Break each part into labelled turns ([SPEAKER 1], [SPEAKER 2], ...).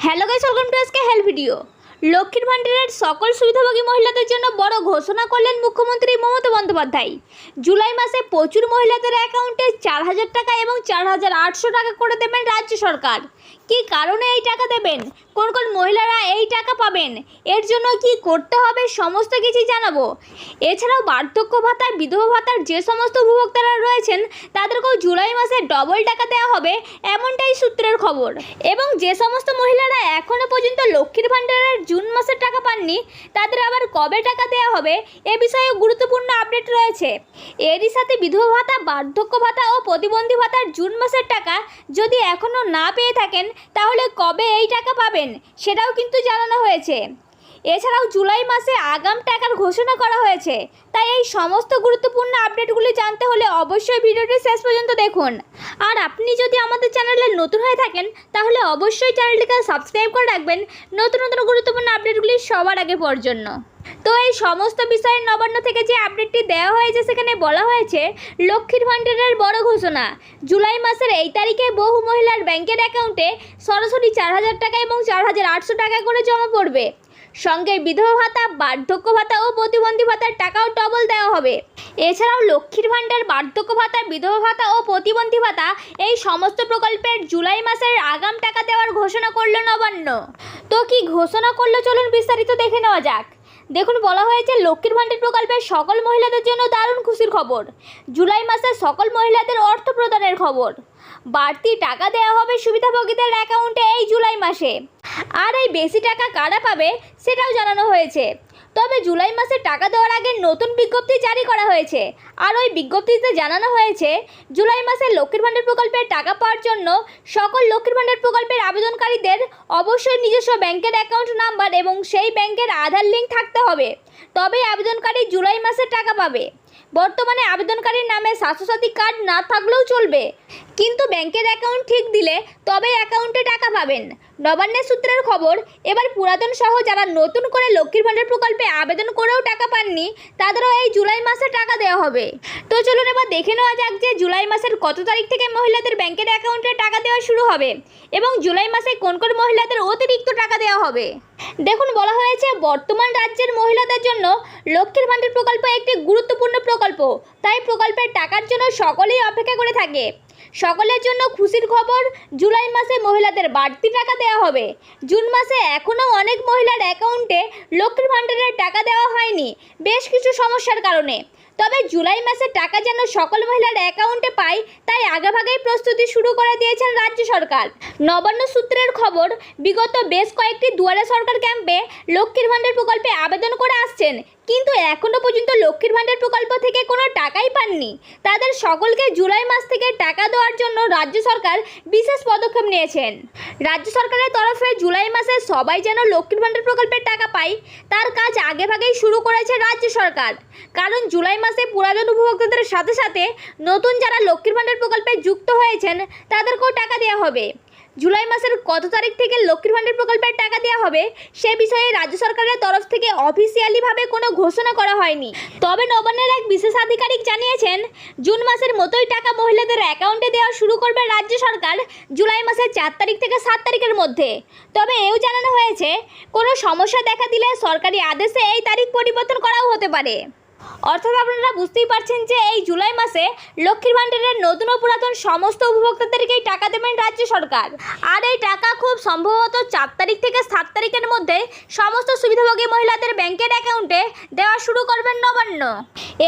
[SPEAKER 1] Hello guys, welcome to আজকে help video. লক্ষ্মীর ভান্ডারের সকল সুবিধাভোগী মহিলাদের জন্য বড় ঘোষণা করলেন মুখ্যমন্ত্রী মমতা বন্দ্যোপাধ্যায়। জুলাই মাসে প্রচুর মহিলাদের অ্যাকাউন্টে 4,000 টাকা এবং 4,800 টাকা করে দেবেন রাজ্য সরকার। কী কারণে এই টাকা দেবেন, কোন কোন মহিলারা এই টাকা পাবেন, এর জন্য কি করতে হবে সমস্ত কিছু জানাবো। এছাড়াও বার্ধক্য ভাতা, বিধবা ভাতার যে সমস্ত উপভোক্তারা রয়েছেন তাদেরকেও জুলাই মাসে ডবল টাকা দেওয়া হবে, এমনটাই সূত্রের খবর। এবং যে সমস্ত মহিলারা এখনও পর্যন্ত লক্ষ্মীর ভান্ডারের জুন মাসের টাকা পাননি তাদের আবার কবে টাকা দেওয়া হবে এ বিষয়ে গুরুত্বপূর্ণ আপডেট রয়েছে। এরই সাথে বিধবা ভাতা, বার্ধক্য ভাতা ও প্রতিবন্ধী ভাতার জুন মাসের টাকা যদি এখনও না পেয়ে থাকেন তাহলে কবে এই টাকা পাবেন সেটাও কিন্তু জানানো হয়েছে। এছাড়াও জুলাই মাসে আগাম টাকার ঘোষণা করা হয়েছে। তাই এই সমস্ত গুরুত্বপূর্ণ আপডেটগুলি জানতে হলে অবশ্যই ভিডিওটি শেষ পর্যন্ত দেখুন। আর আপনি যদি আমাদের চ্যানেলে নতুন হয়ে থাকেন তাহলে অবশ্যই চ্যানেলটিকে সাবস্ক্রাইব করে রাখবেন নতুন নতুন গুরুত্বপূর্ণ আপডেটগুলি সবার আগে পাওয়ার জন্য। তো এই সমস্ত বিষয়ে নবান্ন থেকে যে আপডেটটি দেওয়া হয়েছে সেখানে বলা হয়েছে লক্ষ্মীর ভান্ডারের বড় ঘোষণা। জুলাই মাসের এই তারিখে বহু মহিলার ব্যাংকের অ্যাকাউন্টে সরাসরি 4,000 টাকা এবং 4,800 টাকা করে জমা পড়বে। সঙ্গে বিধবা ভাতা, বার্ধক্য ভাতা ও প্রতিবন্ধী ভাতার টাকাও ডবল দেওয়া হবে। এছাড়াও লক্ষ্মীর ভান্ডার, বার্ধক্য ভাতা, বিধবা ভাতা ও প্রতিবন্ধী ভাতা এই সমস্ত প্রকল্পের জুলাই মাসের আগাম টাকা দেওয়ার ঘোষণা করল নবান্ন। তো কি ঘোষণা করলো চলুন বিস্তারিত দেখে নেওয়া যাক। দেখুন, বলা হয়েছে লক্ষ্মীর ভান্ডার প্রকল্পের সকল মহিলাদের জন্য দারুণ খুশির খবর। জুলাই মাসে সকল মহিলাদের অর্থ প্রদানের খবর। বাড়তি টাকা দেওয়া হবে সুবিধাভোগীদের অ্যাকাউন্টে এই জুলাই মাসে। আর এই বেশি টাকা কারা পাবে সেটাও জানানো হয়েছে। তবে জুলাই মাসে টাকা দেওয়ার আগে নতুন বিজ্ঞপ্তি জারি করা হয়েছে। আর ওই বিজ্ঞপ্তিতে জানানো হয়েছে জুলাই মাসে লক্ষ্মীর ভান্ডার প্রকল্পের টাকা পাওয়ার জন্য সকল লক্ষ্মীর ভান্ডার প্রকল্পের আবেদনকারীদের অবশ্যই নিজস্ব ব্যাংকের অ্যাকাউন্ট নাম্বার এবং সেই ব্যাংকের আধার লিঙ্ক থাকতে হবে, তবেই আবেদনকারী জুলাই মাসে টাকা পাবে। বর্তমানে আবেদনকারীর নামে স্বাস্থ্যসাথী কার্ড না থাকলেও চলবে, কিন্তু ব্যাংকের অ্যাকাউন্ট ঠিক দিলে তবেই অ্যাকাউন্টে টাকা পাবেন। নবান্নের সূত্রের খবর, এবার পুরাতন সহ যারা নতুন করে লক্ষ্মীর ভান্ডার প্রকল্পে আবেদন করেও টাকা পাননি তাদেরও এই জুলাই মাসে টাকা দেওয়া হবে। তো চলুন এবার দেখে নেওয়া যাক যে জুলাই মাসের কত তারিখ থেকে মহিলাদের ব্যাংকের অ্যাকাউন্টে টাকা দেওয়া শুরু হবে এবং জুলাই মাসে কোন কোন মহিলাদের অতিরিক্ত টাকা দেওয়া হবে। দেখুন, বলা হয়েছে বর্তমান রাজ্যের মহিলাদের জন্য লক্ষ্মীর ভান্ডার প্রকল্প একটি গুরুত্বপূর্ণ প্রকল্প, তাই প্রকল্পের টাকার জন্য সকলেই অপেক্ষা করে থাকে। সকলের জন্য খুশির খবর, জুলাই মাসে মহিলাদের বাড়তি টাকা দেওয়া হবে। জুন মাসে এখনও অনেক মহিলার অ্যাকাউন্টে লক্ষ্মীর ভান্ডারের টাকা দেওয়া হয়নি বেশ কিছু সমস্যার কারণে। তবে জুলাই মাসে টাকা যেন সকল মহিলার অ্যাকাউন্টে পায় তাই আগেভাগেই প্রস্তুতি শুরু করে দিয়েছেন রাজ্য সরকার। নবান্ন সূত্রের খবর, বিগত বেশ কয়েকটি দুয়ারে সরকার ক্যাম্পে লক্ষ্মীর ভান্ডার প্রকল্পে আবেদন করে আসছেন, কিন্তু এখনও পর্যন্ত লক্ষ্মীর ভান্ডার প্রকল্প থেকে কোনো টাকাই পাননি। তাদের সকলকে জুলাই মাস থেকে টাকা দেওয়ার জন্য রাজ্য সরকার বিশেষ পদক্ষেপ নিয়েছেন। রাজ্য সরকারের তরফে জুলাই মাসে সবাই যেন লক্ষ্মীর ভান্ডার প্রকল্পের টাকা পায় তার কাজ আগেভাগেই শুরু করেছে রাজ্য সরকার। কারণ জুলাই মাসে পুরাতন উপভোক্তাদের সাথে সাথে নতুন যারা লক্ষ্মীর ভান্ডার প্রকল্পে যুক্ত হয়েছেন তাদেরকেও টাকা দেওয়া হবে। জুলাই মাসের কত তারিখ থেকে লক্ষ্মীর ভান্ডার প্রকল্পের টাকা দেওয়া হবে সে বিষয়ে রাজ্য সরকারের তরফ থেকে অফিসিয়ালিভাবে কোনো ঘোষণা করা হয়নি। তবে নবান্নের এক বিশেষ আধিকারিক জানিয়েছেন জুন মাসের মতোই টাকা মহিলাদের অ্যাকাউন্টে দেওয়া শুরু করবে রাজ্য সরকার জুলাই মাসের 4 তারিখ থেকে 7 তারিখের মধ্যে। তবে এও জানানো হয়েছে কোনো সমস্যা দেখা দিলে সরকারি আদেশে এই তারিখ পরিবর্তন করাও হতে পারে। অর্থাৎ আপনারা বুঝতেই পারছেন যে এই জুলাই মাসে লক্ষ্মীর ভান্ডারের নতুন ও পুরাতন সমস্ত উপভোক্তাদেরকেই টাকা দেবেন রাজ্য সরকার। আর এই টাকা খুব সম্ভবত 4 তারিখ থেকে 7 তারিখের মধ্যে সমস্ত সুবিধাভোগী মহিলাদের ব্যাংকের অ্যাকাউন্টে দেওয়া শুরু করবেন নবান্ন।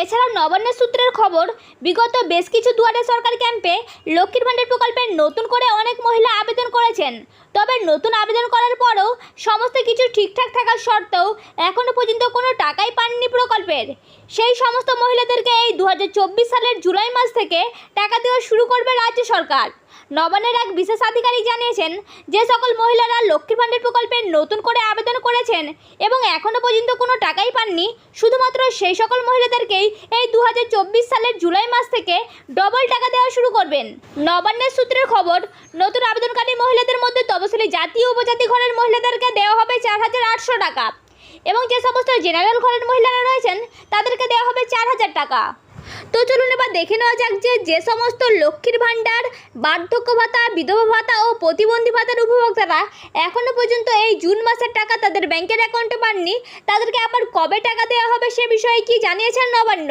[SPEAKER 1] এছাড়াও নবান্নের সূত্রের খবর, বিগত বেশ কিছু দুয়ারে সরকার ক্যাম্পে লক্ষ্মীর ভান্ডার প্রকল্পে নতুন করে অনেক মহিলা আবেদন করেছেন। তবে নতুন আবেদন করার পরও সমস্ত কিছু ঠিকঠাক থাকার সত্ত্বেও এখনও পর্যন্ত কোনো টাকাই পাননি প্রকল্পের। সেই সমস্ত মহিলাদেরকে এই 2024 সালের জুলাই মাস থেকে টাকা দেওয়া শুরু করবে রাজ্য সরকার। নবান্নের এক বিশেষ আধিকারিক জানিয়েছেন যে সকল মহিলারা লক্ষ্মীর ভান্ডার প্রকল্পে নতুন করে আবেদন করেছেন এবং এখনও পর্যন্ত কোনো টাকাই পাননি, শুধুমাত্র সেই সকল মহিলাদেরকেই এই 2024 সালের জুলাই মাস থেকে ডবল টাকা দেওয়া শুরু করবেন। নবান্নের সূত্রের খবর, নতুন আবেদনকারী মহিলাদের মধ্যে তফসিলি জাতি ও উপজাতি ঘরের মহিলাদেরকে দেওয়া হবে 4,800 টাকা এবং যে সমস্ত জেনারেল ঘরের মহিলারা রয়েছেন তাদেরকে দেওয়া হবে 4,000 টাকা। তো চলুন এবার দেখে নেওয়া যাক যে সমস্ত লক্ষ্মীর ভাণ্ডার, বার্ধক্য ভাতা, বিধবা ভাতা ও প্রতিবন্ধী ভাতার উপভোক্তারা এখনও পর্যন্ত এই জুন মাসের টাকা তাদের ব্যাংকের অ্যাকাউন্টে পাননি, তাদেরকে আবার কবে টাকা দেওয়া হবে সে বিষয়ে কি জানিয়েছেন নবান্ন।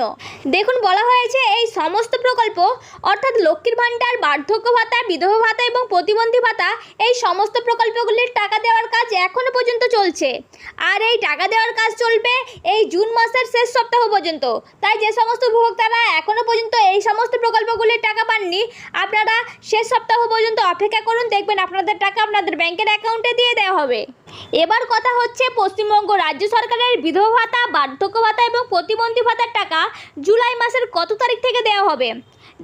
[SPEAKER 1] দেখুন, বলা হয়েছে এই সমস্ত প্রকল্প অর্থাৎ লক্ষ্মীর ভাণ্ডার, বার্ধক্য ভাতা, বিধবা ভাতা এবং প্রতিবন্ধী ভাতা, এই সমস্ত প্রকল্পগুলির টাকা দেওয়ার কাজ এখনও পর্যন্ত চলছে। আর এই টাকা দেওয়ার কাজ চলবে এই জুন মাসের শেষ সপ্তাহ পর্যন্ত। তাই যে সমস্ত উপভোক্তারা এখনও পর্যন্ত এই সমস্ত প্রকল্পগুলির টাকা পাননি, আপনারা শেষ সপ্তাহ পর্যন্ত অপেক্ষা করুন, দেখবেন আপনাদের টাকা আপনাদের ব্যাংকের অ্যাকাউন্টে দিয়ে দেওয়া হবে। এবার কথা হচ্ছে পশ্চিমবঙ্গ রাজ্য সরকারের বিধবা ভাতা, বার্ধক্য ভাতা এবং প্রতিবন্ধী ভাতার টাকা জুলাই মাসের কত তারিখ থেকে দেওয়া হবে।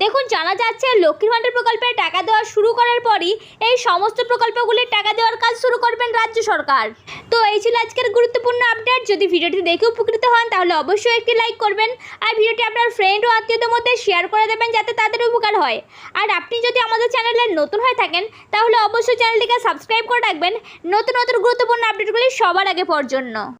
[SPEAKER 1] দেখুন, জানা যাচ্ছে লক্ষ্মীর ভাণ্ডার প্রকল্পে টাকা দেওয়া শুরু করার পরই এই সমস্ত প্রকল্পগুলির টাকা দেওয়ার কাজ শুরু করবেন রাজ্য সরকার। তো এই ছিল আজকের গুরুত্বপূর্ণ আপডেট। যদি ভিডিওটি দেখে উপকৃত হন তাহলে অবশ্যই একটি লাইক করবেন, আর ভিডিওটি আপনার ফ্রেন্ড ও আত্মীয়দের মধ্যে শেয়ার করে দেবেন যাতে তাদের উপকার হয়। আর আপনি যদি আমাদের চ্যানেলে নতুন হয়ে থাকেন তাহলে অবশ্যই চ্যানেলটিকে সাবস্ক্রাইব করে রাখবেন নতুন নতুন গুরুত্বপূর্ণ আপডেটগুলি সবার আগে পাওয়ার জন্য।